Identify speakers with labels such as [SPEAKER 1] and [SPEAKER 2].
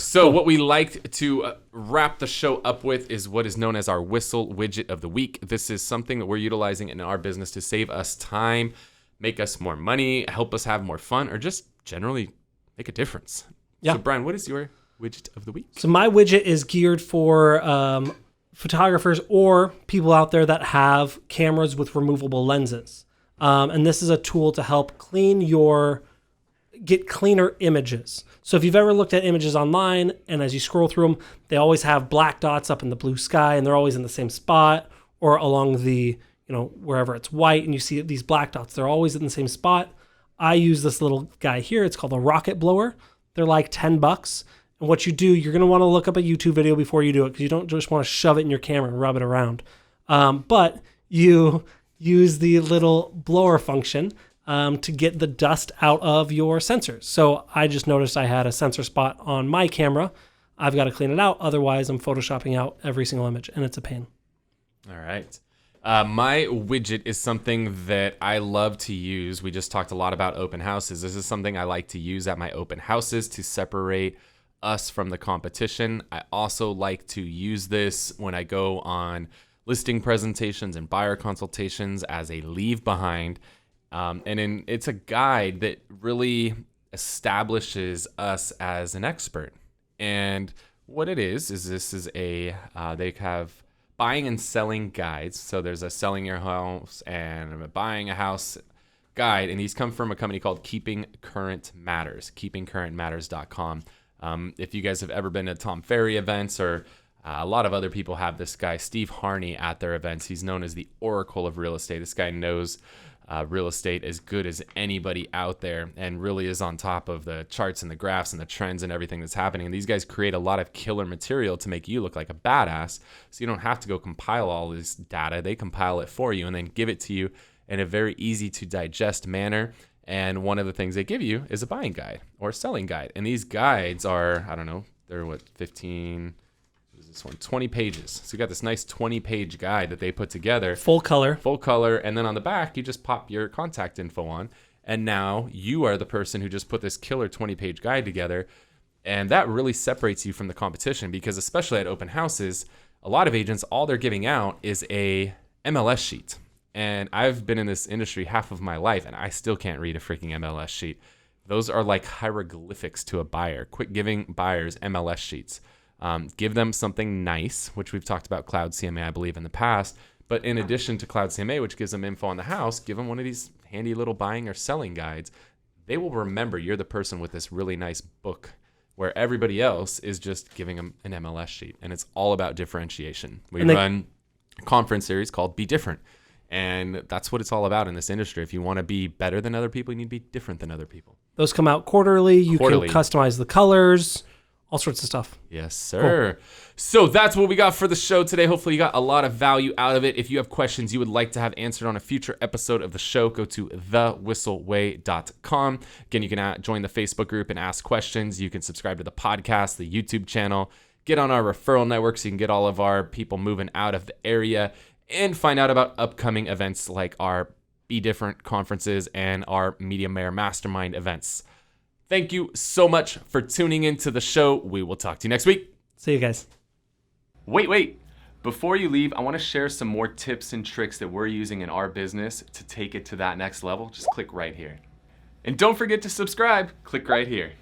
[SPEAKER 1] So what we like to wrap the show up with is what is known as our Whissel Widget of the week. This is something that we're utilizing in our business to save us time, make us more money, help us have more fun, or just generally make a difference. Yeah. So Bryan, what is your widget of the week?
[SPEAKER 2] So my widget is geared for photographers or people out there that have cameras with removable lenses. And this is a tool to help get cleaner images. So if you've ever looked at images online and as you scroll through them, they always have black dots up in the blue sky and they're always in the same spot or along the, wherever it's white and you see these black dots, they're always in the same spot. I use this little guy here. It's called a rocket blower. They're like $10. And what you do, you're going to want to look up a YouTube video before you do it because you don't just want to shove it in your camera and rub it around. But you use the little blower function to get the dust out of your sensors. So I just noticed I had a sensor spot on my camera. I've got to clean it out. Otherwise, I'm photoshopping out every single image, and it's a pain.
[SPEAKER 1] All right. My widget is something that I love to use. We just talked a lot about open houses. This is something I like to use at my open houses to separate us from the competition. I also like to use this when I go on listing presentations and buyer consultations as a leave behind. It's a guide that really establishes us as an expert. And what it is this is they have buying and selling guides. So there's a selling your house and a buying a house guide. And these come from a company called Keeping Current Matters, keepingcurrentmatters.com. If you guys have ever been to Tom Ferry events or a lot of other people have this guy, Steve Harney, at their events. He's known as the Oracle of real estate. This guy knows real estate as good as anybody out there and really is on top of the charts and the graphs and the trends and everything that's happening. And these guys create a lot of killer material to make you look like a badass. So you don't have to go compile all this data. They compile it for you and then give it to you in a very easy to digest manner. And one of the things they give you is a buying guide or a selling guide. And these guides are, they're 20 pages. So you got this nice 20-page guide that they put together.
[SPEAKER 2] Full color.
[SPEAKER 1] And then on the back, you just pop your contact info on. And now you are the person who just put this killer 20-page guide together. And that really separates you from the competition because especially at open houses, a lot of agents, all they're giving out is a MLS sheet. And I've been in this industry half of my life and I still can't read a freaking MLS sheet. Those are like hieroglyphics to a buyer. Quit giving buyers MLS sheets. Give them something nice, which we've talked about Cloud CMA, I believe, in the past. But in addition to Cloud CMA, which gives them info on the house, give them one of these handy little buying or selling guides. They will remember you're the person with this really nice book where everybody else is just giving them an MLS sheet. And it's all about differentiation. We run a conference series called Be Different. And that's what it's all about in this industry. If you want to be better than other people, you need to be different than other people.
[SPEAKER 2] Those come out quarterly. You can customize the colors. All sorts of stuff.
[SPEAKER 1] Yes, sir. Cool. So that's what we got for the show today. Hopefully you got a lot of value out of it. If you have questions you would like to have answered on a future episode of the show, go to thewhisselway.com. Again, you can join the Facebook group and ask questions. You can subscribe to the podcast, the YouTube channel, get on our referral network so you can get all of our people moving out of the area and find out about upcoming events like our Be Different conferences and our Media Mayor Mastermind events. Thank you so much for tuning into the show. We will talk to you next week.
[SPEAKER 2] See you guys.
[SPEAKER 1] Wait. Before you leave, I want to share some more tips and tricks that we're using in our business to take it to that next level. Just click right here. And don't forget to subscribe. Click right here.